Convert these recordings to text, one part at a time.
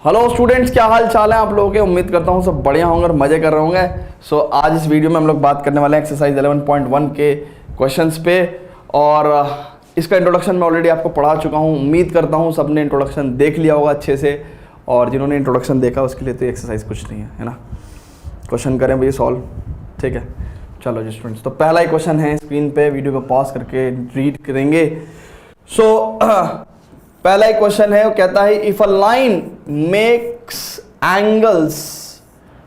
Hello students, क्या हाल चाल है आप लोगों के। उम्मीद करता हूँ सब बढ़िया होंगे और मजे कर रहे होंगे। सो आज इस वीडियो में हम लोग बात करने वाले हैं एक्सरसाइज 11.1 के क्वेश्चंस पे। और इसका इंट्रोडक्शन मैं ऑलरेडी आपको पढ़ा चुका हूँ। उम्मीद करता हूँ सबने इंट्रोडक्शन देख लिया होगा अच्छे से, और जिन्होंने इंट्रोडक्शन देखा उसके लिए तो एक्सरसाइज कुछ नहीं है ना। क्वेश्चन करें भैया सॉल्व, ठीक है। चलो जी स्टूडेंट्स, तो पहला ही क्वेश्चन है स्क्रीन पे, वीडियो को पॉज करके रीड करेंगे। पहला ही क्वेश्चन है, वो कहता है if a line makes angles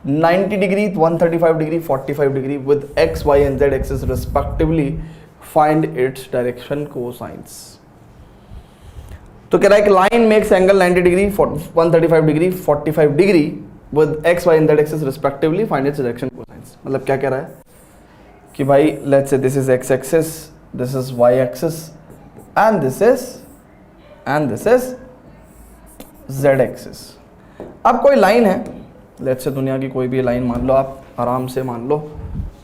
90 degree, 135 degree, 45 degree with x, y and z axis respectively, find its direction cosines. तो कह रहा है कि line makes angle 90 degree, 135 degree, 45 degree with x, y and z axis respectively, find its direction cosines. मतलब क्या कह रहा है कि भाई let's say this is x axis, this is y axis and this is z axis. अब कोई line है, लेट्स से दुनिया की कोई भी लाइन मान लो, आप आराम से मान लो।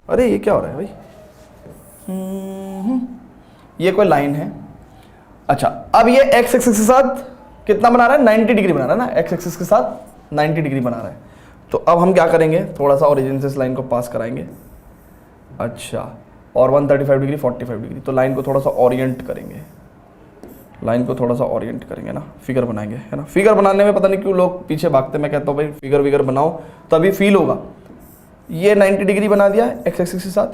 अरे ये क्या हो रहा है भाई, ये कोई लाइन है। अच्छा, अब ये x एक्सिस के साथ कितना बना रहा है, 90 डिग्री बना रहा है ना। x एक्सिस के साथ 90 डिग्री बना रहा है। तो अब हम क्या करेंगे, थोड़ा सा ओरिजिन से इस लाइन को पास कराएंगे। अच्छा, और 135 डिग्री, 45 डिग्री, तो लाइन को थोड़ा सा ओरिएंट करेंगे, लाइन को थोड़ा सा ओरिएंट करेंगे ना, फिगर बनाएंगे, है ना। फिगर बनाने में पता नहीं क्यों लोग पीछे भागते। मैं कहता हूँ भाई फिगर विगर बनाओ तभी फील होगा। ये 90 डिग्री बना दिया है x एक्सिस के साथ,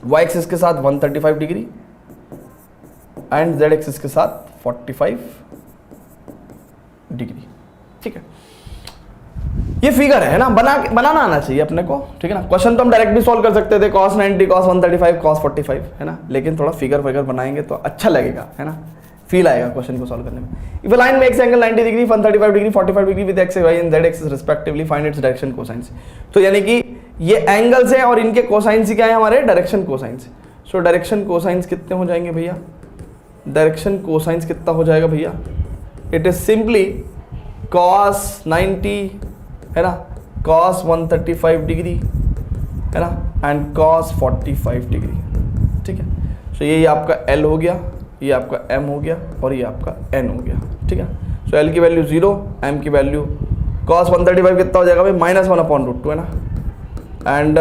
y एक्सिस के साथ 135 डिग्री एंड z एक्सिस के साथ 45 डिग्री, ठीक है। ये फिगर है ना, बनाना आना चाहिए अपने को, ठीक है ना। क्वेश्चन तो हम डायरेक्ट भी सॉल्व कर सकते थे, cos 90, cos 135, cos 45, है ना। लेकिन थोड़ा फिगर बनाएंगे तो अच्छा लगेगा, है ना, फील आएगा क्वेश्चन को सॉल्व करने में। If a line makes angle 90 degree, 135 degree, 45 degree with x, y and z axis respectively, find its direction cosines. तो यानी कि ये एंगल्स हैं और इनके कोसाइंस क्या है, हमारे डायरेक्शन कोसाइंस। सो डायरेक्शन कोसाइंस कितने हो जाएंगे भैया, डायरेक्शन कोसाइंस कितना हो जाएगा भैया, इट इज सिंपली cos 90, है ना, cos 135 डिग्री, है ना, एंड cos 45 डिग्री, ठीक है। सो ये आपका L हो गया, ये आपका M हो गया और ये आपका N हो गया, ठीक है। सो L की वैल्यू 0, M की वैल्यू cos 135 कितना हो जाएगा भाई, -1/√2, है ना, एंड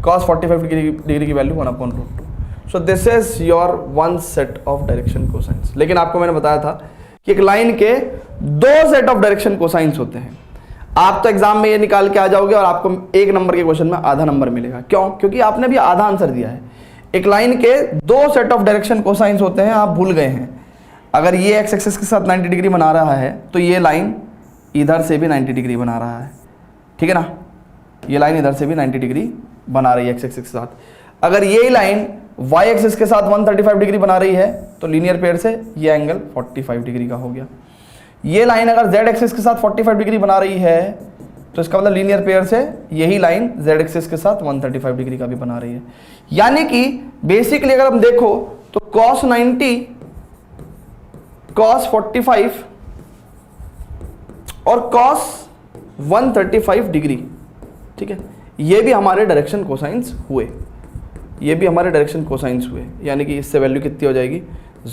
cos 45 डिग्री की value 1/√2। So this is your one set of direction cosines. लेकिन आपको मैंने बताया था कि एक लाइन के दो सेट ऑफ डायरेक्शन कोसाइंस होते हैं। आप तो एग्जाम में ये निकाल के आ जाओगे और आपको 1 नंबर के क्वेश्चन में आधा नंबर मिलेगा। क्यों? क्योंकि आपने भी आधा आंसर दिया है। एक लाइन के दो सेट ऑफ डायरेक्शन कोसाइंस होते हैं, आप भूल गए हैं। अगर ये x एक्सिस के साथ 90 डिग्री बना रहा है तो ये लाइन इधर से भी 90 डिग्री बना रहा है, ठीक है ना। ये लाइन इधर से भी 90 डिग्री बना रही है x एक्सिस के साथ। अगर ये लाइन y एक्सिस के साथ 135 डिग्री बना रही है तो लीनियर पेयर से ये एंगल 45 डिग्री का हो गया। ये लाइन अगर z एक्सिस के साथ 45 डिग्री बना रही है तो इसका मतलब लीनियर पेयर से यही लाइन z एक्सिस के साथ 135 डिग्री का भी बना रही है। यानी कि बेसिकली अगर हम देखो तो cos 90, cos 45 और cos 135 डिग्री, ठीक है, ये भी हमारे डायरेक्शन कोसाइंस हुए, ये भी हमारे डायरेक्शन कोसाइंस हुए। यानी कि इससे वैल्यू कितनी हो जाएगी,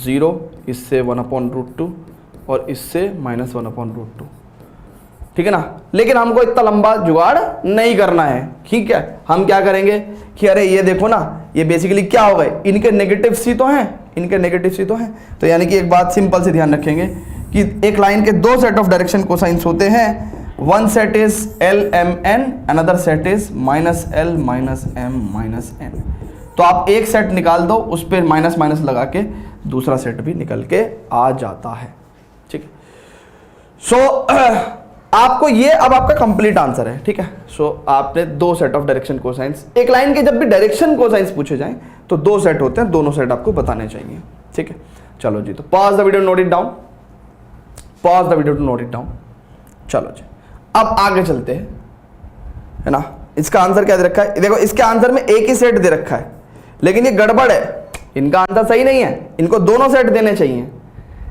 0, इससे 1/√2 और इससे -1/√2, ठीक है ना। लेकिन हमको इतना लंबा जुगाड़ नहीं करना है, ठीक है। हम क्या करेंगे कि अरे ये देखो ना, ये बेसिकली क्या हो गए, इनके नेगेटिव सी तो हैं, इनके नेगेटिव सी तो हैं। तो यानी कि एक बात सिंपल से ध्यान रखेंगे कि एक लाइन के दो सेट ऑफ डायरेक्शन कोसाइंस होते हैं। One set is LMN, another set is -L -M -N। तो आप एक सेट निकाल दो, उस पर माइनस माइनस लगा के दूसरा सेट भी निकल के आ जाता है, ठीक है। सो आपको ये अब आपका कंप्लीट आंसर है, ठीक है। सो आपने दो सेट ऑफ डायरेक्शन कोसाइंस, एक लाइन के जब भी डायरेक्शन कोसाइंस पूछे जाएं तो दो सेट होते हैं, दोनों सेट आपको बताने चाहिए, ठीक है। चलो जी, तो pause the video, note it down, pause the video to note it down. चलो जी, अब आगे चलते हैं, है ना। इसका आंसर क्या दे रखा है, देखो इसके आंसर में एक ही सेट दे रखा है, लेकिन ये गड़बड़ है, इनका आंसर सही नहीं है। इनको दोनों सेट देने चाहिए,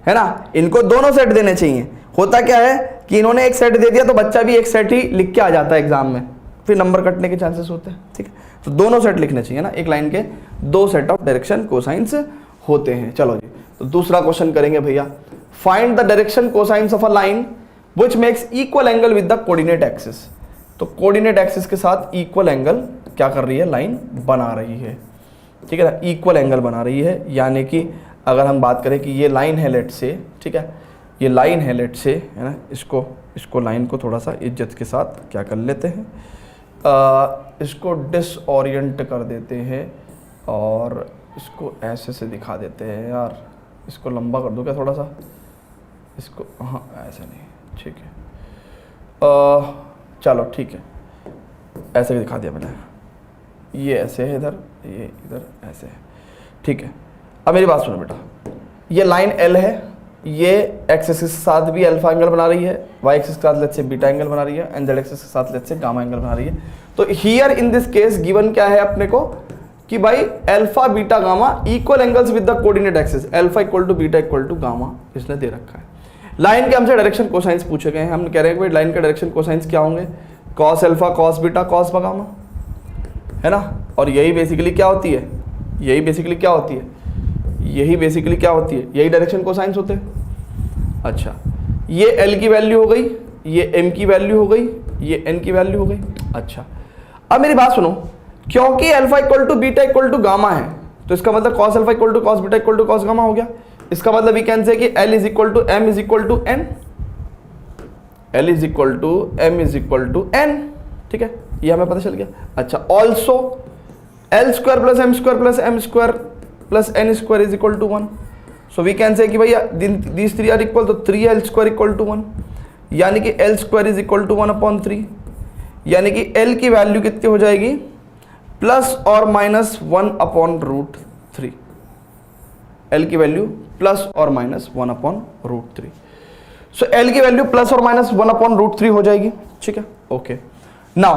है ना, इनको दोनों सेट देने चाहिए। होता क्या है कि इन्होंने एक सेट दे दिया तो बच्चा भी एक सेट ही लिख के आ जाता है एग्जाम में, फिर नंबर कटने के चांसेस होते हैं, ठीक है। तो दोनों सेट लिखने चाहिए ना, एक लाइन के दो सेट ऑफ डायरेक्शन कोसाइंस होते हैं। चलो जी, तो दूसरा क्वेश्चन करेंगे भैया, find the direction cosines of a line which makes equal angle with the coordinate axis. तो कोऑर्डिनेट एक्सिस के साथ इक्वल एंगल क्या कर रही है, लाइन बना रही है, ठीक है ना, इक्वल एंगल बना रही है। यानी कि अगर हम बात करें कि ये लाइन है लेट से, ठीक है, ये लाइन है लेट से, है ना, इसको लाइन को थोड़ा सा इज्जत के साथ क्या कर लेते हैं, इसको डिसओरिएंट कर देते हैं और इसको ऐसे से दिखा देते हैं। यार इसको लंबा कर दो क्या थोड़ा सा, इसको, हाँ ऐसे नहीं, ठीक है, चलो ठीक है, ऐसे भी दिखा दिया मैंने, ये ऐसे है इधर, ये इधर ऐसे है, ठीक है। अब मेरी बात सुनो बेटा, ये लाइन एल है, ये एक्स एक्सिस के साथ भी अल्फा एंगल बना रही है, वाई एक्सिस के साथ लेट्स से बीटा एंगल बना रही है, एंड जेड एक्सिस के साथ लेट्स से गामा एंगल बना रही है। तो here in this case given क्या है अपने को कि भाई alpha beta gamma equal angles with the coordinate axis, alpha equal to beta equal to gamma इसने दे रखा है। लाइन के हमसे डायरेक्शन कोसाइंस पूछे गए हैं, हम कह रहे हैं कि भाई लाइन के डायरेक्शन कोसाइंस क्या होंगे, cos alpha cos beta cos gamma, है ना। और यही बेसिकली क्या होती है, यही बेसिकली क्या होती है, यही बेसिकली क्या होती है, यही डायरेक्शन कोसाइंस होते हैं। अच्छा, ये एल की वैल्यू हो गई, ये एम की वैल्यू हो गई, ये एन की वैल्यू हो गई। अच्छा, अब मेरी बात सुनो, क्योंकि alpha equal to beta equal to gamma है, तो इसका मतलब cos alpha equal to cos beta equal to cos gamma हो गया। इसका मतलब वी कैन से कि L is equal to M is equal to N, L is equal to M is equal to N, ठीक है, ये हमें पता चल गया। अच्छा, also L square plus M square plus M square plus N square is equal to 1। So we can say कि भैया दीज थ्री आर इक्वल, तो 3l स्क्वायर इक्वल टू 1, यानी कि L square is equal to 1/3, यानी कि L की value कितनी हो जाएगी, प्लस और माइनस 1/√3, एल की वैल्यू प्लस और माइनस 1/√3। सो एल की वैल्यू प्लस और माइनस 1/√3 हो जाएगी, ठीक है, ओके। नाउ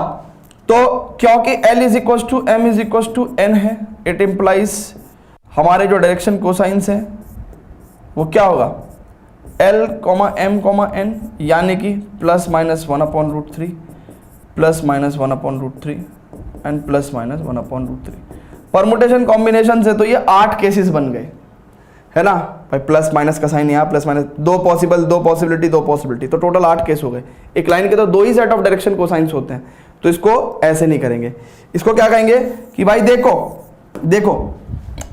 तो क्योंकि L is equal to M is equal to N है, इट इंप्लाइज हमारे जो डायरेक्शन कोसाइंस है वो क्या होगा, L comma M comma N, यानी कि plus minus 1/√3 plus minus 1/√3 and plus minus 1/√3। Permutation combination से तो ये 8 केसेस बन गए, है ना भाई, प्लस माइनस का साइन यहाँ, प्लस माइनस, दो पॉसिबिलिटी, तो टोटल 8 केस हो गए। एक लाइन के तो 2 ही सेट ऑफ डायरेक्शन कोसाइंस होते हैं, तो इसको ऐसे नहीं करेंगे, इसको क्या कहेंगे कि भाई देखो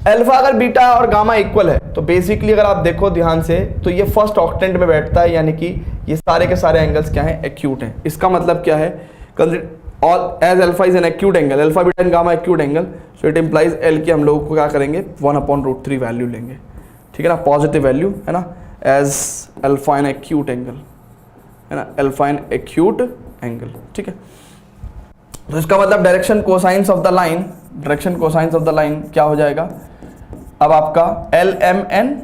अल्फा अगर बीटा और गामा इक्वल है, तो बेसिकली अगर आप देखो ध्यान से तो ये फर्स्ट ऑक्टेंट में बैठता है, यानी कि ये सारे के सारे एंगल्स क्या हैं, एक्यूट हैं। इसका मतलब क्या है, all as alpha is an acute angle, alpha beta and gamma acute angle, so it implies L की हम लोग को क्या करेंगे 1/√3 वैल्यू लेंगे, ठीक है ना, पॉजिटिव वैल्यू, है ना, as alpha an acute angle, है ना, अल्फा एन एक्यूट एंगल, ठीक है। तो इसका मतलब direction cosines of the line, direction cosines of the line क्या हो जाएगा, अब आपका एल एम एन,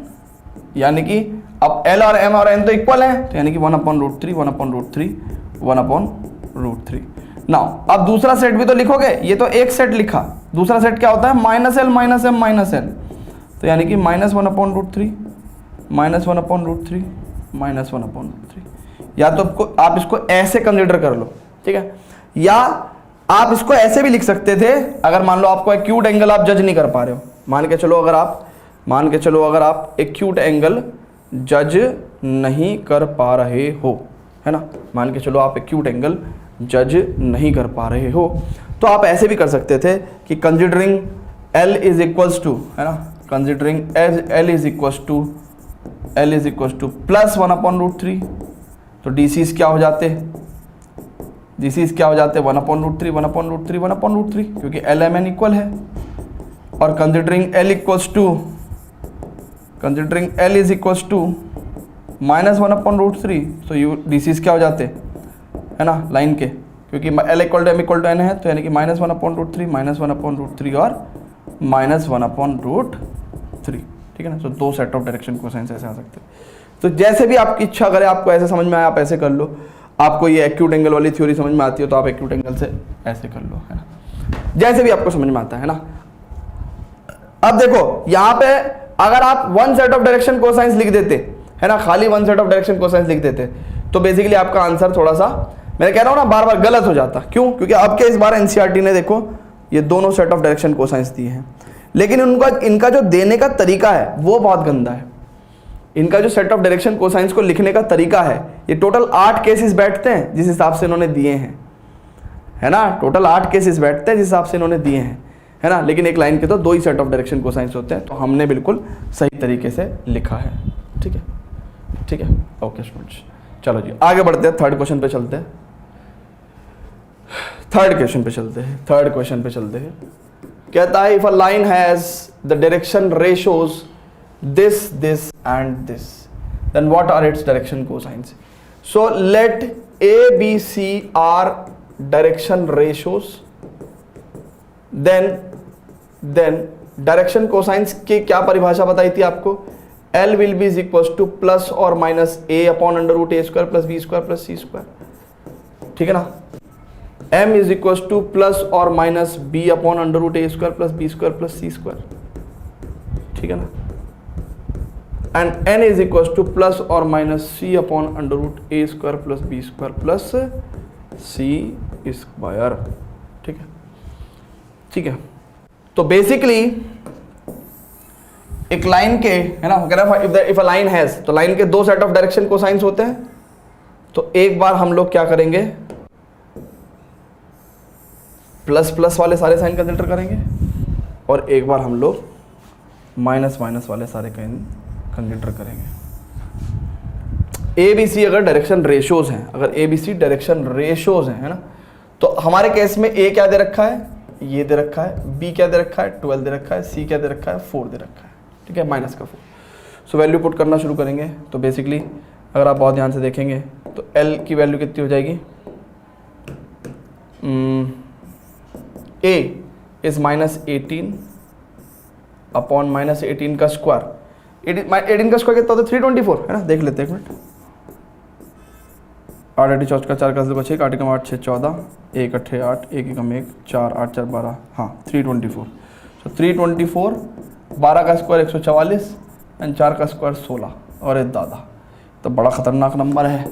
यानी कि अब एल और एम और एन तो इक्वल है, तो यानी कि 1/√3 नाउ अब दूसरा सेट भी तो लिखोगे, ये तो एक सेट लिखा, दूसरा सेट क्या होता है, minus L minus M minus N, तो यानी कि माइनस 1/√3 माइनस 1/√3, या तो आप इसको ऐसे कंसिडर कर लो, ठीक है, या आप इसको ऐसे भी लिख सकते थे, अगर मान लो आपको एक्यूट एंगल आप जज नहीं कर पा रहे हो, मान के चलो अगर आप एक्यूट एंगल जज नहीं कर पा रहे हो, है ना, मान के चलो आप एक्यूट एंगल जज नहीं कर पा रहे हो, तो आप ऐसे भी कर सकते थे कि considering L is equals to, है ना, considering L is equals to plus 1/√3, तो DCs क्या हो जाते, 1/√3 क्योंकि LMN इक्वल है, और considering L is equals to minus 1/√3, तो DCs क्या हो जाते, है ना, लाइन के, क्योंकि L equal to M equal to N है, तो यानी कि माइनस 1/√3 और माइनस 1/√3, ठीक है ना। तो 2 सेट ऑफ डायरेक्शन कोसाइंस ऐसे आ सकते हैं। तो जैसे भी आपकी इच्छा करे, आपको ऐसे समझ में आया आप ऐसे कर लो, आपको ये एक्यूट एंगल वाली थ्योरी समझ में आती है तो आप एक्यूट एंगल से ऐसे कर लो, है ना, जैसे भी आपको समझ में आता है ना। अब देखो यहाँ पे अगर आप 1 सेट ऑफ डायरेक्शन कोसाइंस लिख देते, है ना, खाली 1 सेट ऑफ डायरेक्शन कोसाइंस लिख देते, तो बेसिकली आपका आंसर थोड़ा सा, मैं कह रहा हूँ ना, बार बार गलत हो जाता। क्यों? क्योंकि अब के इस बार एनसीईआरटी ने देखो ये दोनों सेट ऑफ डायरेक्शन कोसाइंस दिए हैं, लेकिन इनका जो देने का तरीका है वो बहुत गंदा है। इनका जो सेट ऑफ डायरेक्शन कोसाइंस को लिखने का तरीका है, ये टोटल 8 केसेस बैठते हैं जिस हिसाब से इन्होंने दिए हैं, है ना, टोटल 8 केसेस बैठते हैं जिस हिसाब से इन्होंने दिए हैं, है ना, लेकिन एक लाइन के तो 2 ही सेट ऑफ डायरेक्शन कोसाइंस होते हैं, तो हमने बिल्कुल सही तरीके से लिखा है। ठीक है, ठीक है, ओके स्टूडेंट्स, चलो जी आगे बढ़ते हैं, थर्ड क्वेश्चन पे चलते हैं। थर्ड क्वेश्चन पे चलते हैं। कहता है if a line has the direction ratios this this and this, then what are its direction cosines. So let A B C are direction ratios, then direction cosines की क्या परिभाषा बताई थी आपको, L will be is equals to plus और minus a upon under root A square plus B square plus C square, ठीक है ना। M is equals to plus और minus b upon under root A square plus B square plus C square, ठीक है ना। And n is equals to plus और minus c upon under root A square plus B square plus C square, ठीक है, ठीक है। तो basically एक लाइन के, है ना, कह रहा है इफ अ लाइन हैज, तो लाइन के 2 सेट ऑफ डायरेक्शन कोसाइंस होते हैं। तो एक बार हम लोग क्या करेंगे, प्लस प्लस वाले सारे साइन कंसिडर करेंगे और एक बार हम लोग माइनस माइनस वाले सारे कंसिडर करेंगे। ए बी सी अगर डायरेक्शन रेशोज हैं, अगर A B C direction ratios हैं, है ना, तो हमारे केस में ए क्या दे रखा है, ये दे रखा है, बी क्या दे रखा है 12 दे रखा है, सी क्या दे रखा है 4 दे रखा है, ठीक है, माइनस का 4। सो वैल्यू पुट करना शुरू करेंगे। तो बेसिकली अगर आप बहुत ध्यान से देखेंगे तो L की वैल्यू कितनी हो जाएगी, A is minus 18 upon minus 18 का स्क्वायर। 18 का स्क्वायर कितना होता है 324, है ना, देख लेते हैं एक मिनट। 8 8 चौथ का 4 का 6 8 कम 8 6 14 1 8 8 1 कम 1 4 8 4 12, हाँ 324। सो 324, 12 का स्क्वायर 144 एंड 4 का स्क्वायर 16, और एक दादा तो बड़ा खतरनाक नंबर है।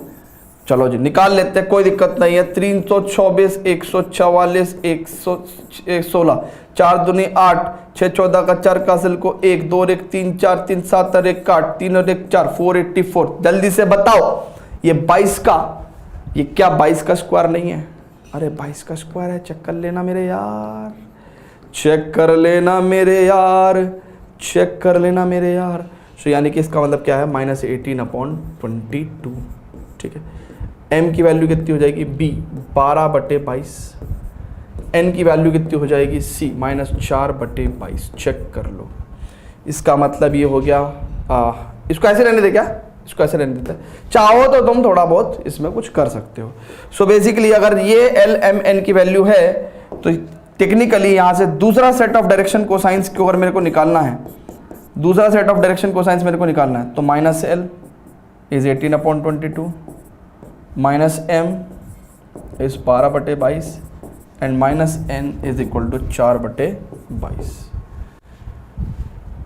चलो जी निकाल लेते हैं, कोई दिक्कत नहीं है। 324 144 116, 4 दूनी 8 6 14 का 4 का असल को 1 2 1 3 4 3 7 और 1 8 3 और 1 4 484। जल्दी से बताओ ये 22 का, ये क्या 22 का स्क्वायर नहीं है? अरे 22 का स्क्वायर है, चेक कर लेना मेरे यार, चेक कर लेना मेरे यार, चेक कर लेना मेरे यार। सो यानी कि इसका मतलब क्या है, माइनस 18 अपॉन 22, ठीक है। m की वैल्यू कितनी हो जाएगी, b 12/22, n की वैल्यू कितनी हो जाएगी, c माइनस 4/22। चेक कर लो, इसका मतलब ये हो गया। इसको ऐसे रहने दे क्या, इसको ऐसे रहने देते हैं, चाहो तो तुम थोड़ा बहुत इसमें कुछ कर सकते हो। सो बेसिकली अगर ये L M N की वैल्यू है तो टेक्निकली यहाँ से दूसरा सेट ऑफ डायरेक्शन कोसाइंस को अगर मेरे को निकालना है, दूसरा सेट ऑफ डायरेक्शन कोसाइंस मेरे को निकालना है, तो minus L is 18 upon 22 minus M is 12/22 and minus N is equal to 4/22।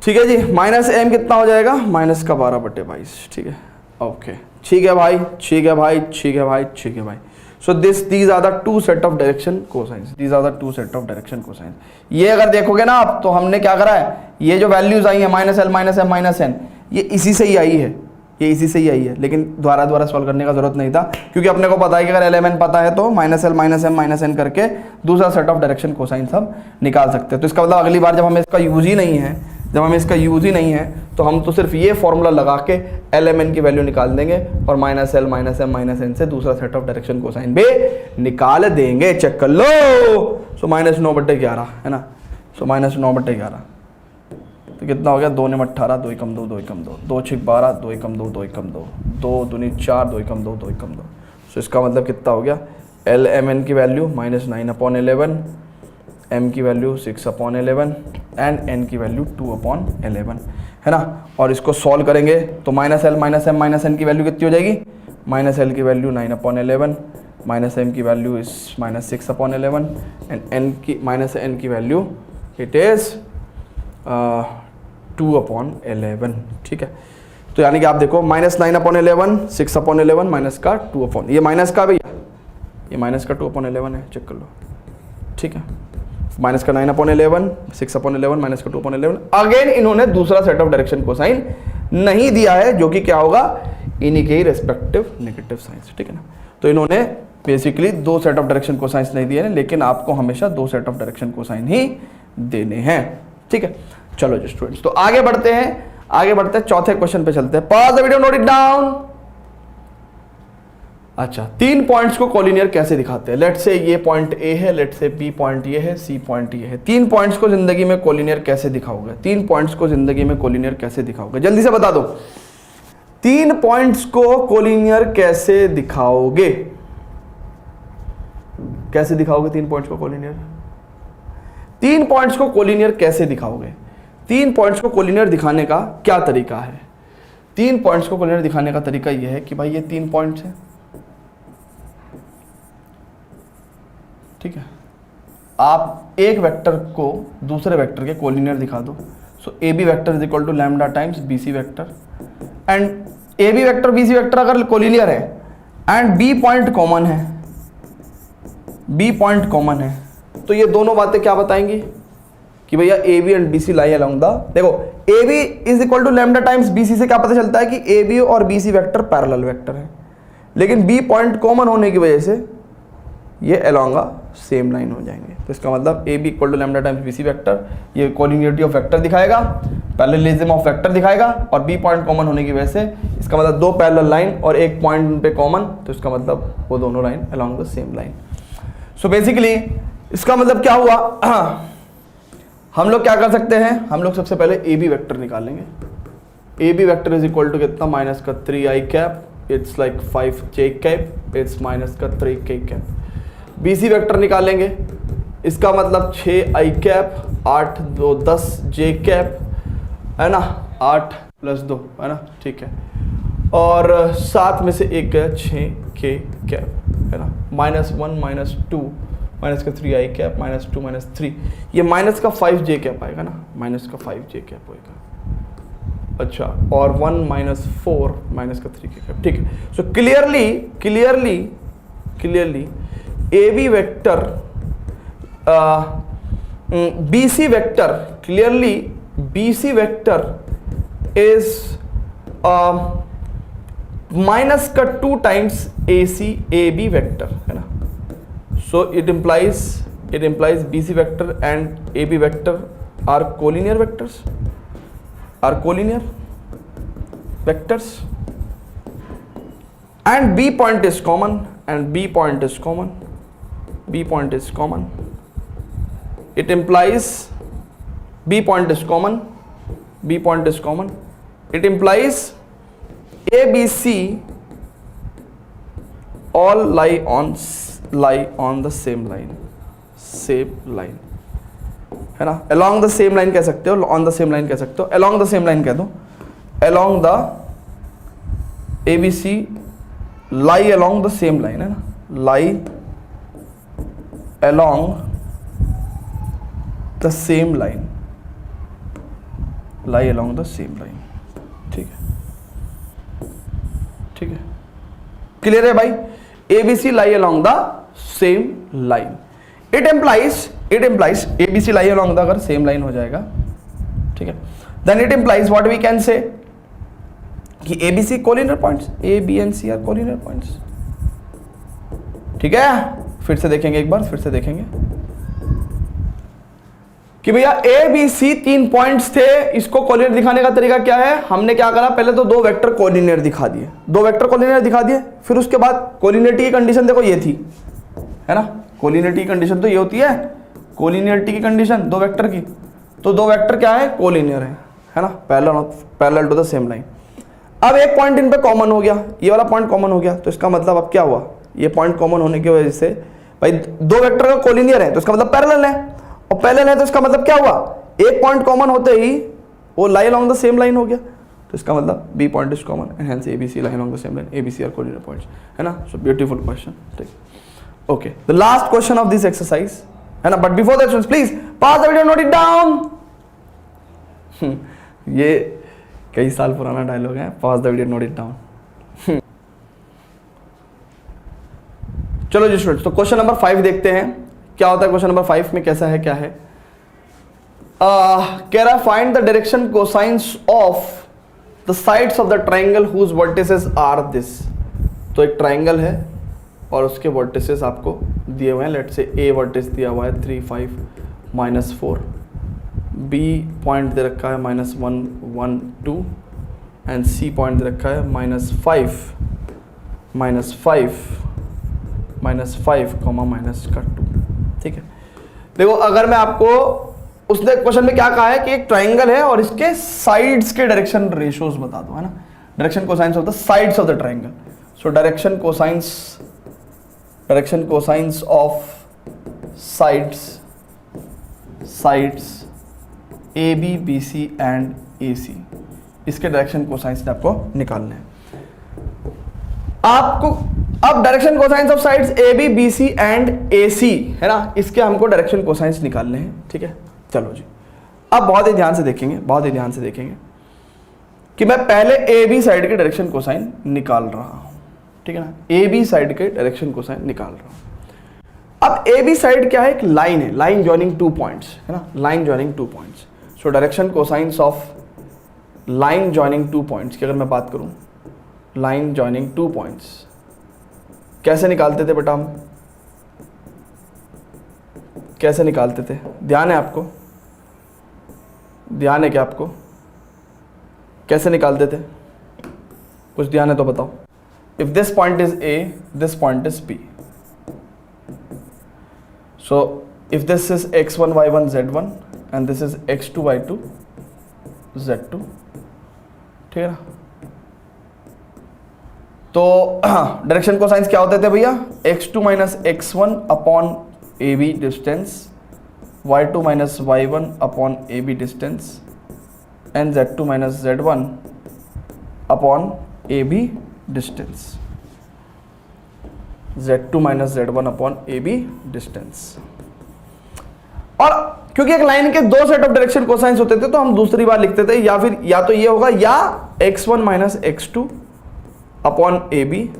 ठीक है जी, माइनस M कितना हो जाएगा, माइनस का 12/22, ठीक है, ओके, ठीक है भाई, ठीक है भाई, ठीक है भाई, ठीक है भाई। So these are the 2 set of direction cosines, these are the 2 set of direction cosines. ये अगर देखोगे ना आप, तो हमने क्या करा है, ये जो वैल्यूज आई है minus L minus M minus N, ये इसी से ही आई है, ये इसी से ही आई है, लेकिन द्वारा सॉल्व करने का जरूरत नहीं था, क्योंकि अपने को पता है कि अगर LMN पता है तो minus L minus M minus N करके दूसरा सेट ऑफ डायरेक्शन कोसाइंस हम निकाल सकते हैं। तो इसका मतलब अगली बार जब हमें इसका यूज ही नहीं है, जब हमें इसका यूज ही नहीं है, तो हम तो सिर्फ ये फॉर्मूला लगा के LMN की वैल्यू निकाल देंगे और minus L minus M minus N से दूसरा सेट ऑफ डायरेक्शन कोसाइन भी निकाल देंगे। चेक कर लो। सो माइनस 9/11 है ना, सो माइनस 9/11 तो कितना हो गया, 2 ने 18 2 कम 2 2 कम 2 2 6 12 2 कम 2 2 कम 2 2 दूनी 4 2 कम 2 2 कम 2। सो इसका मतलब कितना हो गया, LMN की वैल्यू माइनस 9/11, M की वैल्यू 6/11 एंड N की वैल्यू 2/11, है ना। और इसको सॉल्व करेंगे तो minus L minus M minus N की वैल्यू कितनी हो जाएगी, माइनस L की वैल्यू 9/11, माइनस M की वैल्यू इस माइनस 6/11 एंड N की माइनस N की वैल्यू इट इज़ 2/11, ठीक है। तो यानी कि आप देखो माइनस 9/11 6/11 माइनस का 2 ये माइनस का भैया, ये माइनस का 2/11 है, चेक कर लो, ठीक है। माइनस का 9/11 6/11 माइनस का 2/11। अगेन इन्होंने दूसरा सेट ऑफ डायरेक्शन कोसाइन नहीं दिया है, जो कि क्या होगा, इन्हीं के ही रेस्पेक्टिव नेगेटिव साइंस, ठीक है ना। तो इन्होंने basically 2 set of direction cosines नहीं दिए हैं, लेकिन आपको हमेशा 2 सेट ऑफ डायरेक्शन कोसाइन ही देने हैं, ठीक है। चलो जी स्टूडेंट्स, तो आगे बढ़ते हैं चौथे क्वेश्चन पे चलते हैं। Pause the video, note it down. अच्छा, 3 पॉइंट्स को कोलिनियर कैसे दिखाते हैं? लेट से ये पॉइंट ए है, लेट से बी पॉइंट ये है, सी पॉइंट ये है। 3 पॉइंट्स को जिंदगी में कोलिनियर कैसे दिखाओगे? 3 पॉइंट्स को जिंदगी में कोलिनियर कैसे दिखाओगे? जल्दी से बता दो, 3 पॉइंट्स को कोलिनियर कैसे दिखाओगे? कैसे दिखाओगे 3 पॉइंट्स को कोलिनियर? 3 पॉइंट्स को कोलिनियर कैसे दिखाओगे? 3 पॉइंट्स को कोलिनियर दिखाने का क्या तरीका है? 3 पॉइंट्स को कोलिनियर दिखाने का तरीका यह है कि भाई ये 3 पॉइंट्स हैं, ठीक है। आप एक वेक्टर को दूसरे वेक्टर के कोलिनियर दिखा दो। So A B vector is equal to lambda times B C vector, and A B vector B C vector अगर कोलिनियर है एंड बी पॉइंट कॉमन है, बी पॉइंट कॉमन है, तो ये दोनों बातें क्या बताएंगी कि भैया A B and B C lie along the, देखो A B is equal to lambda times B C से क्या पता चलता है कि ए बी और B C vector parallel vector है, लेकिन बी पॉइंट कॉमन होने की वजह से ये अलोंग अ सेम लाइन हो जाएंगे। तो इसका मतलब A B equal to lambda times B C vector, ये कोलिनियरिटी ऑफ वेक्टर दिखाएगा, पैरेललिज्म ऑफ वेक्टर दिखाएगा, और बी पॉइंट कॉमन होने की वजह से इसका मतलब 2 पैरेलल लाइन और एक पॉइंट पे कॉमन, तो इसका मतलब वो दोनों line along the same line. So basically इसका मतलब क्या हुआ, हम लोग क्या कर सकते हैं, हम लोग सबसे पहले ए बी वेक्टर निकालेंगे। A B vector is equal to कितना, माइनस का 3i cap, it's like 5j cap, it's minus का 3k cap. B C vector निकालेंगे, इसका मतलब 6i कैप, 8 2 10 j कैप, है ना, 8 + 2, है ना, ठीक है, और 7 में से एक गया 6k कैप, है ना, -1 -2 माइनस का 3i कैप, -2 -3, ये माइनस का 5j कैप आएगा ना, माइनस का 5j कैप होएगा। अच्छा, और 1 -4 माइनस का 3k कैप, ठीक है। So clearly A B vector B C vector, clearly B C vector is minus का 2 times A C A B vector, है ना। So it implies BC vector and AB vector are collinear vectors, and B point is common, it implies B point is common, it implies ABC all lie on the same line, है ना। along the same line कह सकते हो, on the same line कह सकते हो, along the same line कह दो, along the ABC lie along the same line, है ना, lie along the same line, ठीक है, क्लियर है भाई। ABC lie along the same line, it implies ABC lie along the, अगर same line हो जाएगा, ठीक है, then it implies what we can say कि ABC collinear points, A B and C are collinear points, ठीक है। फिर से देखेंगे एक बार, फिर से देखेंगे कि भैया ए बी सी 3 पॉइंट्स थे, इसको कोलिनियर दिखाने का तरीका क्या है। हमने क्या करा, पहले तो 2 वेक्टर कोलिनियर दिखा दिए, 2 वेक्टर कोलिनियर दिखा दिए, फिर उसके बाद कोलिनियरिटी की कंडीशन देखो ये थी, है ना। कोलिनियरिटी की कंडीशन तो ये होती है, कोलिनियरिटी की कंडीशन 2 वेक्टर की, तो 2 वेक्टर क्या है, कोलिनियर है ना, parallel to the same line. अब एक पॉइंट इन पे कॉमन हो गया, ये वाला पॉइंट कॉमन हो गया, तो इसका मतलब अब क्या हुआ, ये पॉइंट कॉमन होने की वजह से भाई 2 वेक्टर का कोलिनियर है, तो इसका मतलब पैरेलल है, और पैरेलल है तो इसका मतलब क्या हुआ, एक पॉइंट कॉमन होते ही वो lie along the same line हो गया, तो इसका मतलब B point is common and hence ABC lie along the same line, ABC are collinear points, है ना। सो ब्यूटीफुल क्वेश्चन, ठीक, okay. The last question of this exercise, है ना, but before that please pause the video, note it down. ये कई साल पुराना dialogue है, pause the video, note it down. चलो जी स्टूडेंट्स, तो क्वेश्चन नंबर 5 देखते हैं क्या होता है। क्वेश्चन नंबर 5 में कैसा है, क्या है, कह रहा find the direction cosines of the sides of the triangle whose vertices are this. तो एक ट्राइंगल है और उसके वर्टिसेस आपको दिए हुए हैं। लेट्स से ए वर्टिस दिया हुआ है 3 5 -4, बी पॉइंट दे रखा है -1 1 2 एंड सी पॉइंट दे रखा है -5 -2। ठीक है, देखो अगर मैं आपको, उसने क्वेश्चन में क्या कहा है कि एक ट्राइंगल है और इसके साइड्स के डायरेक्शन रेशियोज बता दो, है ना, direction cosines of the sides of the triangle. So direction cosines of sides A B B C and A C, इसके डायरेक्शन कोसाइंस आपको निकालने हैं। आपको अब direction cosines of sides A B B C and A C, है ना, इसके हमको डायरेक्शन कोसाइंस निकालने हैं। ठीक है, चलो जी, अब बहुत ही ध्यान से देखेंगे कि मैं पहले ए बी साइड के डायरेक्शन कोसाइन निकाल रहा हूं। ठीक है ना, ए बी साइड के डायरेक्शन कोसाइन निकाल रहा हूं। अब ए बी साइड क्या है, एक लाइन है, लाइन जॉइनिंग 2 पॉइंट्स, है ना, line joining 2 points. So direction cosines of line joining 2 points की अगर मैं बात करूं, लाइन जॉइनिंग 2 पॉइंट्स कैसे निकालते थे बेटा हम, कैसे निकालते थे? ध्यान है आपको? ध्यान है क्या आपको? कैसे निकालते थे? कुछ ध्यान है तो बताओ। If this point is A, this point is B, so if this is x1 y1 z1 and this is x2 y2 z2, ठीक है ना। तो डायरेक्शन कोसाइंस क्या होते थे भैया, x2 minus x1 upon A B distance, y2 minus y1 upon A B distance and z2 minus z1 upon A B distance, z2 minus z1 upon A B distance. और क्योंकि एक line के 2 set of direction cosines होते थे तो हम दूसरी बार लिखते थे, या फिर या तो ये होगा या x1 minus x2 upon A B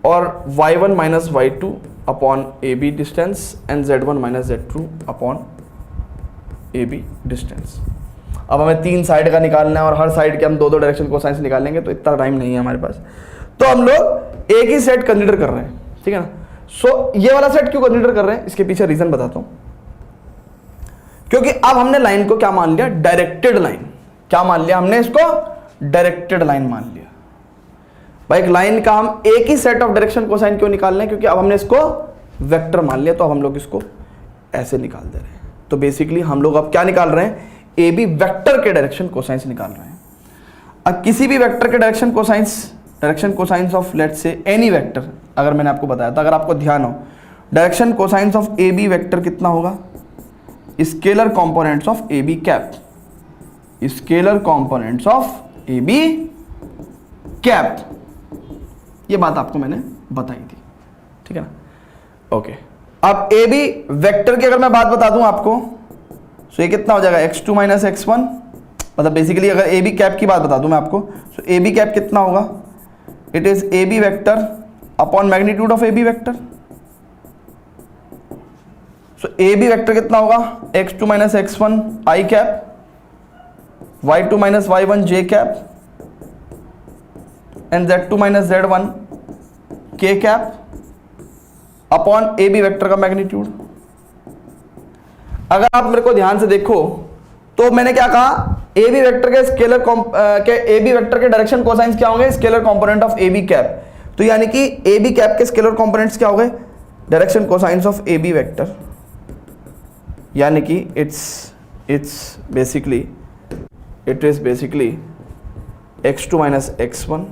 और y1 minus y2 upon A B distance and z1 minus z2 upon A B distance. अब हमें 3 साइड का निकालना है और हर साइड के हम 2 डायरेक्शन कोसाइंस निकालेंगे तो इतना टाइम नहीं है हमारे पास, तो हम लोग एक ही सेट कंसीडर कर रहे हैं। ठीक है ना। सो ये वाला सेट क्यों कंसीडर कर रहे हैं, इसके पीछे रीजन बताता हूं। क्योंकि अब हमने लाइन को क्या मान लिया, डायरेक्टेड लाइन। क्या मान लिया हमने इसको, डायरेक्टेड लाइन मान लिया। भाई एक लाइन का हम एक ही सेट ऑफ डायरेक्शन कोसाइन क्यों निकाल रहे हैं, क्योंकि अब हमने इसको वेक्टर मान लिया, तो अब हम लोग इसको ऐसे निकाल दे रहे हैं। तो बेसिकली हम लोग अब क्या निकाल रहे हैं, ए बी वेक्टर के डायरेक्शन कोसाइंस निकाल रहे हैं। अब किसी भी वेक्टर के direction cosines of let's say any vector, अगर मैंने आपको बताया था, अगर आपको ध्यान हो, direction cosines of A B vector कितना होगा, scalar components of A B cap, scalar components of A B cap. ये बात आपको मैंने बताई थी, ठीक है ना। ओके, अब ए बी वेक्टर की अगर मैं बात बता दूं आपको, सो ये कितना हो जाएगा, x2 माइनस x1, मतलब बेसिकली अगर ए बी कैप की बात बता दूं मैं आपको, सो ए बी कैप कितना होगा, it is A B vector upon magnitude of A B vector. So A B vector कितना होगा, x2 minus x1 i cap, y2 minus y1 j cap and z2 minus z1 k cap upon A B vector का magnitude. अगर आप मेरे को ध्यान से देखो तो मैंने क्या कहा, ए बी वेक्टर के स्केलर ए बी वेक्टर के डायरेक्शन कोसाइंस क्या होंगे, scalar component of A B cap. तो यानी कि ए बी कैप के स्केलर कंपोनेंट्स क्या हो गए, direction cosines of A B vector, यानी कि it is basically x2 minus x1।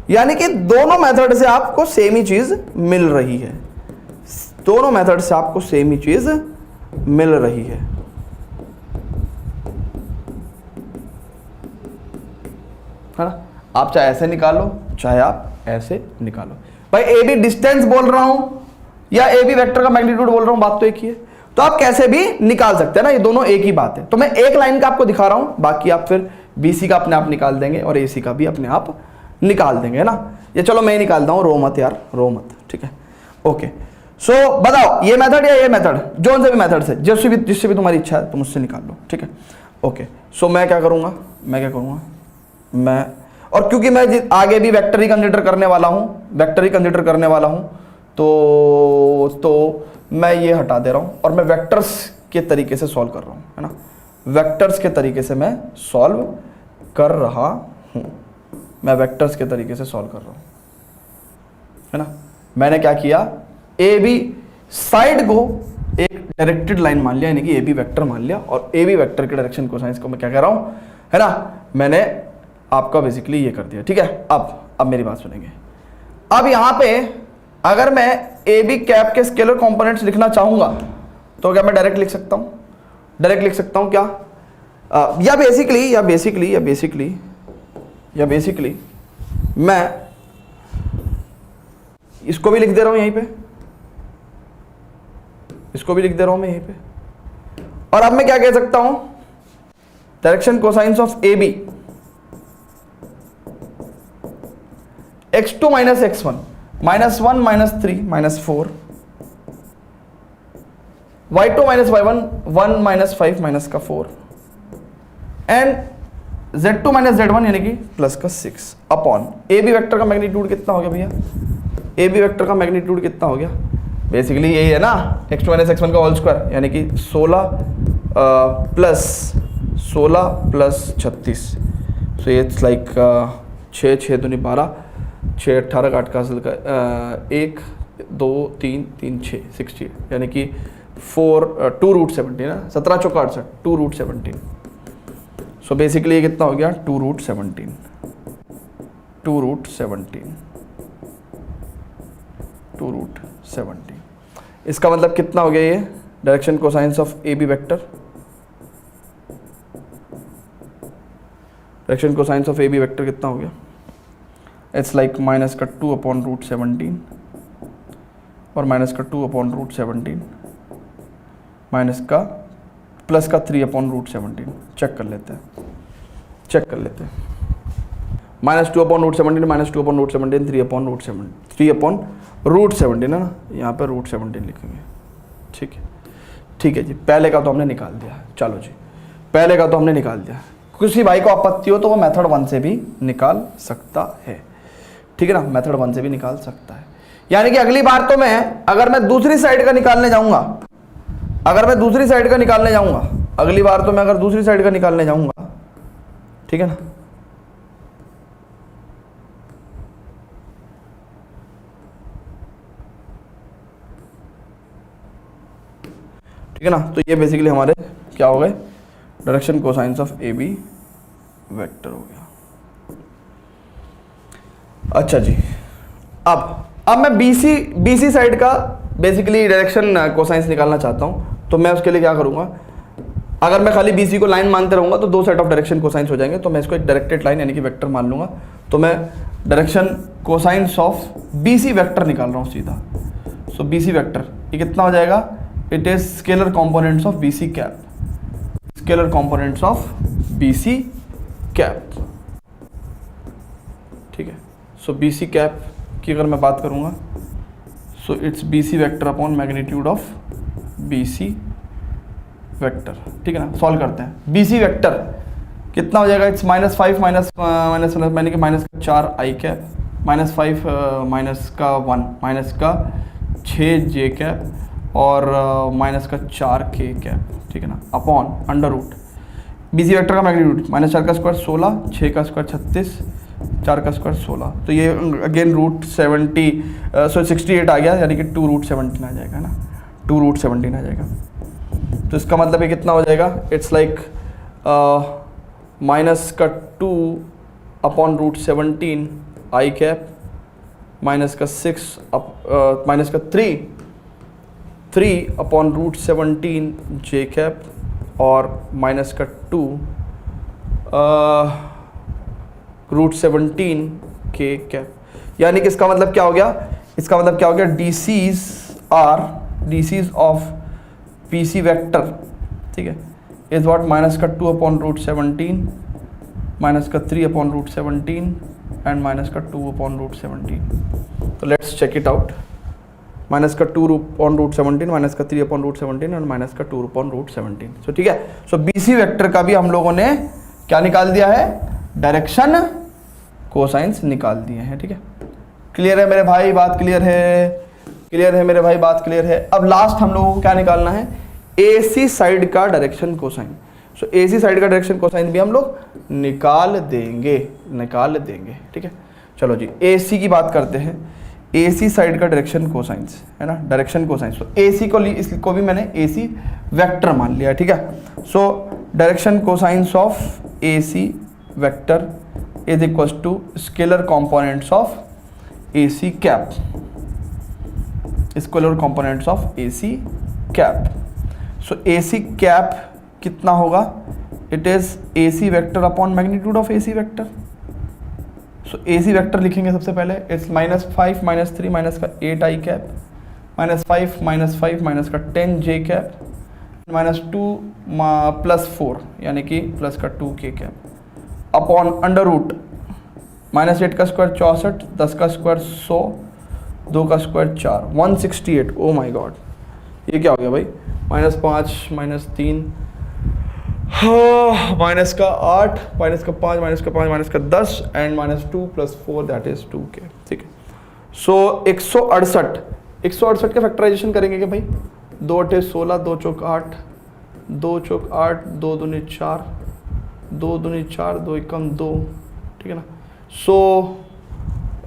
यानी कि दोनों मेथड से आपको सेम ही चीज मिल रही है, दोनों मेथड से आपको सेम ही चीज मिल रही है ना। आप चाहे ऐसे निकालो चाहे आप ऐसे निकालो। भाई ए बी डिस्टेंस बोल रहा हूं या ए बी वेक्टर का मैग्नीट्यूड बोल रहा हूं, बात तो एक ही है, तो आप कैसे भी निकाल सकते हैं ना, ये दोनों एक ही बात है। तो मैं एक लाइन का आपको दिखा रहा हूं, बाकी आप फिर बीसी का अपने आप निकाल देंगे और एसी का भी अपने आप निकाल देंगे, है ना। ये चलो मैं ही निकालता हूं, रो मत यार, रो मत, ठीक है। ओके, सो बताओ ये मेथड या ये मेथड, जो से भी मेथड से जिससे भी तुम्हारी इच्छा है तुम उससे निकाल लो, ठीक है। ओके, सो मैं क्या करूँगा, मैं और क्योंकि मैं आगे भी वेक्टर ही कंसिडर करने वाला हूँ, तो मैं ये हटा दे रहा हूँ और मैं वेक्टर्स के तरीके से सॉल्व कर रहा हूँ, है ना, वेक्टर्स के तरीके से मैं सॉल्व कर रहा हूँ, है ना। मैंने क्या किया, ए बी साइड को एक डायरेक्टेड लाइन मान लिया, यानी कि ए बी वेक्टर मान लिया, और ए बी वेक्टर के डायरेक्शन कोसाइंस को मैं क्या कह रहा हूँ, है ना, मैंने आपका बेसिकली ये कर दिया, ठीक है। अब मेरी बात सुनेंगे। अब यहाँ पे अगर मैं ए बी कैप के स्केलर कंपोनेंट्स लिखना चाहूंगा तो क्या मैं डायरेक्ट लिख सकता हूँ क्या, या बेसिकली मैं इसको भी लिख दे रहा हूं यहीं पे, और अब मैं क्या कह सकता हूं, direction cosines of A B x2 minus x1 -1 -3 -4 y2 minus y1 1 -5 -4 and z2 minus z1 यानी कि +6 अपॉन ए बी वेक्टर का मैग्नीट्यूड कितना हो गया भैया, ए बी वेक्टर का मैग्नीट्यूड कितना हो गया, बेसिकली यही है ना, x2 माइनस x1 का होल स्क्वायर यानी कि 16 प्लस 36, सो इट्स लाइक 6 दूनी 12, 6 18 का 8 का हासिल का 1 2 3 3 6 68, यानी कि 2 रूट 17 ना, 17 चौका 68, 2 रूट 17, सो बेसिकली ये कितना हो गया 2 रूट 17, इसका मतलब कितना हो गया, ये direction cosines of A B vector, कितना हो गया, इट्स लाइक माइनस का 2 अपॉन रूट 17 और माइनस का 2 अपॉन रूट 17 माइनस का प्लस का 3 अपॉन रूट 17, चेक कर लेते हैं, minus 2 upon root 17 minus 2 upon root 17 3 upon root 17 है ना, यहाँ पर रूट 17 लिखेंगे, ठीक है जी। पहले का तो हमने निकाल दिया, चलो जी, किसी भाई को आपत्ति हो तो वो मेथड 1 से भी निकाल सकता है, ठीक है ना, मेथड 1 से भी निकाल सकता है। यानी कि अगली बार तो मैं अगर मैं दूसरी साइड का निकालने जाऊंगा, अगली बार तो मैं अगर दूसरी साइड का निकालने जाऊंगा, ठीक है ना, तो ये बेसिकली हमारे क्या हो गए, direction cosines of A B vector हो गया। अच्छा जी, अब मैं बीसी साइड का बेसिकली डायरेक्शन कोसाइंस निकालना चाहता हूं, तो मैं उसके लिए क्या करूंगा, अगर मैं खाली बीसी को लाइन मानते रहूंगा तो 2 सेट ऑफ डायरेक्शन कोसाइंस हो जाएंगे, तो मैं इसको एक डायरेक्टेड लाइन यानी कि वेक्टर मान लूंगा, तो मैं direction cosines of BC vector निकाल रहा हूं सीधा। सो बीसी वेक्टर ये कितना हो जाएगा, it is scalar components of BC cap, ठीक है। सो बीसी कैप की अगर मैं बात करूंगा, so it's BC vector upon magnitude of BC vector, ठीक है ना। सॉल्व करते हैं, बीसी वेक्टर कितना हो जाएगा, इट्स -5 माइनस यानी कि -4 आई कैप, -5 माइनस का 1 माइनस का 6 जे कैप और माइनस का 4 के कैप, ठीक है ना, upon under root BC vector का मैग्नीट्यूड -4 का स्क्वायर 16, 6 का स्क्वायर 36, 4 का स्क्वायर 16, तो ये अगेन रूट 68 आ गया, यानी कि 2 रूट 17 आ जाएगा ना, 2 रूट 17 आ जाएगा। तो इसका मतलब ये कितना हो जाएगा, इट्स लाइक माइनस का 2 अपॉन रूट 17 आई कैप, माइनस का 6 माइनस का 3 अपॉन रूट 17 जे कैप और माइनस का 2 रूट 17 के कैप, यानी कि इसका मतलब क्या हो गया, DC's ऑफ PC वेक्टर, ठीक है, इज व्हाट माइनस का 2 अपॉन रूट 17 माइनस का 3 अपॉन रूट 17 एंड माइनस का 2 अपॉन रूट 17। तो let's check it out, minus का 2/√17 माइनस का 3/√17 और माइनस का 2/√17। सो ठीक है, सो BC वेक्टर का भी हम लोगों ने क्या निकाल दिया है, डायरेक्शन कोसाइंस निकाल दिए हैं। ठीक है, क्लियर है मेरे भाई, बात क्लियर है, क्लियर है मेरे भाई, बात क्लियर है। अब लास्ट हम लोगों को क्या निकालना है, AC साइड का डायरेक्शन कोसाइन। सो AC साइड का डायरेक्शन कोसाइन भी हम लोग निकाल देंगे, ठीक है। चलो जी, AC की बात करते हैं, AC साइड का डायरेक्शन कोसाइंस है ना, डायरेक्शन कोसाइंस। तो AC को इसको भी मैंने AC वेक्टर मान लिया, ठीक है। So direction cosines of AC vector is equals to scalar components of AC cap, scalar components of AC cap. So AC cap कितना होगा, it is AC vector upon magnitude of AC vector. So AC vector लिखेंगे सबसे पहले, it's -5 -3 minus का 8I cap -5 -5 minus का 10J cap -2 +4 यानी कि plus का 2K cap upon under root -8 का स्क्वायर 64, 10 का स्क्वायर 100, 2 का स्क्वायर 4, 168। ओ माय गॉड, ये क्या हो गया भाई, -5 -3 माइनस का 8 माइनस का 5 माइनस का 5 माइनस का 10 एंड -2 + 4 दैट इज 2K। ठीक है, सो 168 के फैक्टराइजेशन करेंगे कि भाई, 2 × 16, 2 चौक 8, 2 चौक 8, 2 दूनी 4, 2 दूनी 4, 2 एकम 2, ठीक है ना। सो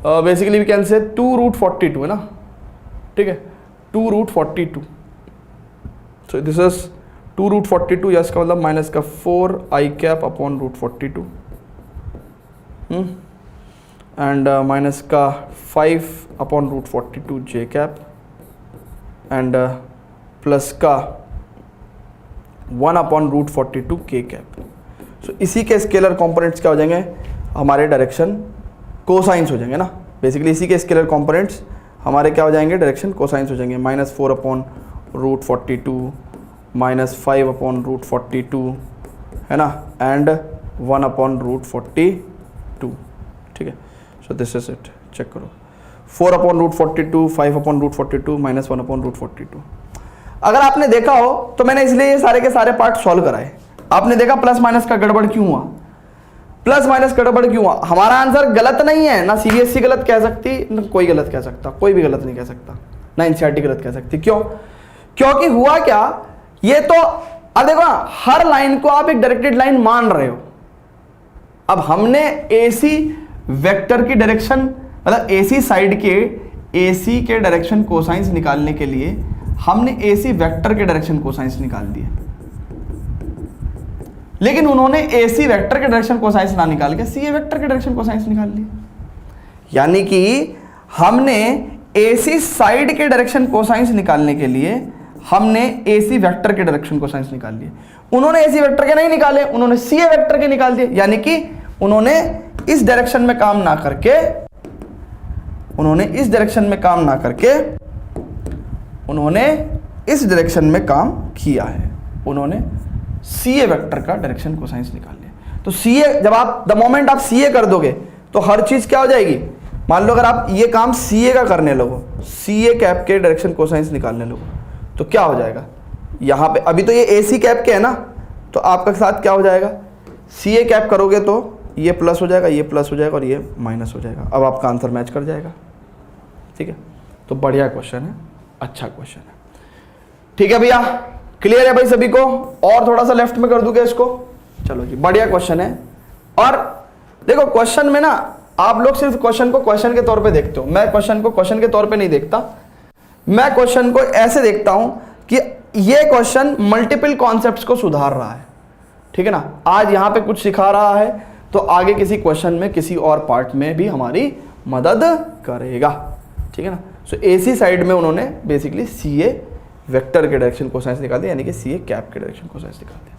बेसिकली वी कैन से 2√42 है ना, ठीक है, 2√42। सो दिस इज 2√42, यस का मतलब माइनस का 4I cap upon √42 and minus का 5 upon √42 J cap and plus का 1 अपॉन √42 K कैप। सो इसी के स्केलर कंपोनेंट्स क्या हो जाएंगे, हमारे डायरेक्शन कोसाइंस हो जाएंगे ना। बेसिकली इसी के स्केलर कंपोनेंट्स हमारे क्या हो जाएंगे, डायरेक्शन कोसाइंस हो जाएंगे। -4 अपॉन √42 -5 अपॉन √42 है ना, एंड 1 अपॉन √42। ठीक है, so this is it, check करो, 4 अपॉन √42, 5 अपॉन √42 -1 अपॉन √42। अगर आपने देखा हो तो मैंने इसलिए ये सारे के सारे पार्ट सॉल्व कराए। आपने देखा प्लस माइनस का गड़बड़ क्यों हुआ, प्लस माइनस गड़बड़ क्यों हुआ। हमारा आंसर गलत नहीं है, ना CBSE गलत कह सकती, ना कोई गलत कह सकता, कोई भी गलत नहीं कह सकता, ना NCERT गलत कह सकती। क्यों, क्योंकि हुआ क्या, ये तो अब देखो ना, हर लाइन को आप एक डायरेक्टेड लाइन मान रहे हो। अब हमने AC वेक्टर की डायरेक्शन, मतलब AC साइड के AC के डायरेक्शन कोसाइंस निकालने के लिए हमने AC वेक्टर के डायरेक्शन कोसाइंस निकाल दिए, लेकिन उन्होंने AC वेक्टर के डायरेक्शन कोसाइंस ना निकाल के CA वेक्टर के डायरेक्शन कोसाइंस निकाल लिए। यानी कि हमने AC साइड के डायरेक्शन कोसाइंस निकालने के लिए हमने AC वेक्टर के डायरेक्शन कोसाइंस निकाल लिए। उन्होंने AC वेक्टर के नहीं निकाले, उन्होंने CA वेक्टर के निकाल दिए। यानी कि उन्होंने इस डायरेक्शन में काम ना करके, उन्होंने इस डायरेक्शन में काम ना करके उन्होंने इस डायरेक्शन में काम किया है, उन्होंने CA वेक्टर का डायरेक्शन कोसाइंस निकाल लिया। तो CA, जब आप द मोमेंट आप CA कर दोगे तो हर चीज क्या हो जाएगी। मान लो अगर आप ये काम CA का करने लगो, CA कैप के डायरेक्शन कोसाइंस निकालने लगो, तो क्या हो जाएगा, यहाँ पे अभी तो ये AC कैप के है ना, तो आपका साथ क्या हो जाएगा, CA कैप करोगे तो ये प्लस हो जाएगा, ये प्लस हो जाएगा और ये माइनस हो जाएगा। अब आपका आंसर मैच कर जाएगा। ठीक है, तो बढ़िया क्वेश्चन है, अच्छा क्वेश्चन है। ठीक है भैया, क्लियर है भाई सभी को। और थोड़ा सा लेफ्ट में कर दूंगा इसको। चलो जी, बढ़िया क्वेश्चन है। और देखो क्वेश्चन में ना आप लोग सिर्फ क्वेश्चन को क्वेश्चन के तौर पे देखते हो, मैं क्वेश्चन को क्वेश्चन के तौर पे नहीं देखता। मैं क्वेश्चन को ऐसे देखता हूं कि ये क्वेश्चन मल्टीपल कॉन्सेप्ट्स को सुधार रहा है। ठीक है ना, आज यहां पे कुछ सिखा रहा है तो आगे किसी क्वेश्चन में किसी और पार्ट में भी हमारी मदद करेगा। ठीक है ना। सो AC साइड में उन्होंने बेसिकली CA वेक्टर के डायरेक्शन कोसाइंस निकाल दिया, यानी कि CA कैप के डायरेक्शन कोसाइंस निकाल दिया।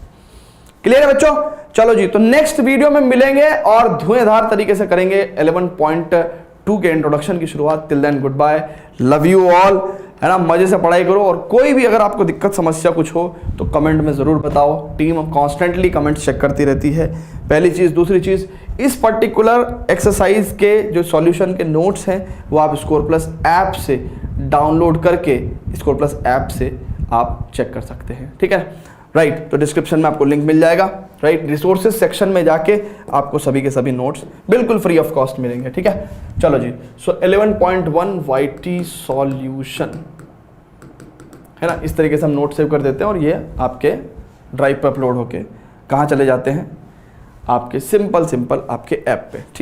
क्लियर है बच्चों। चलो जी, तो नेक्स्ट वीडियो में मिलेंगे और धुएंधार तरीके से करेंगे 11.2 के इंट्रोडक्शन की शुरुआत। Till then goodbye, love you all, है ना। मजे से पढ़ाई करो और कोई भी अगर आपको दिक्कत समस्या कुछ हो तो कमेंट में ज़रूर बताओ। टीम कॉन्स्टेंटली कमेंट चेक करती रहती है, पहली चीज़। दूसरी चीज़, इस पर्टिकुलर एक्सरसाइज के जो सॉल्यूशन के नोट्स हैं वो आप स्कोर प्लस ऐप से डाउनलोड करके स्कोर प्लस ऐप से आप चेक कर सकते हैं, ठीक है। राइट, तो डिस्क्रिप्शन में आपको लिंक मिल जाएगा। राइट, रिसोर्सेज सेक्शन में जाके आपको सभी के सभी नोट्स बिल्कुल फ्री ऑफ कॉस्ट मिलेंगे, ठीक है। चलो जी, सो 11.1 YT सॉल्यूशन है ना, इस तरीके से हम नोट सेव कर देते हैं और ये आपके ड्राइव पर अपलोड होके कहाँ चले जाते हैं, आपके सिंपल आपके ऐप पे, ठीक है।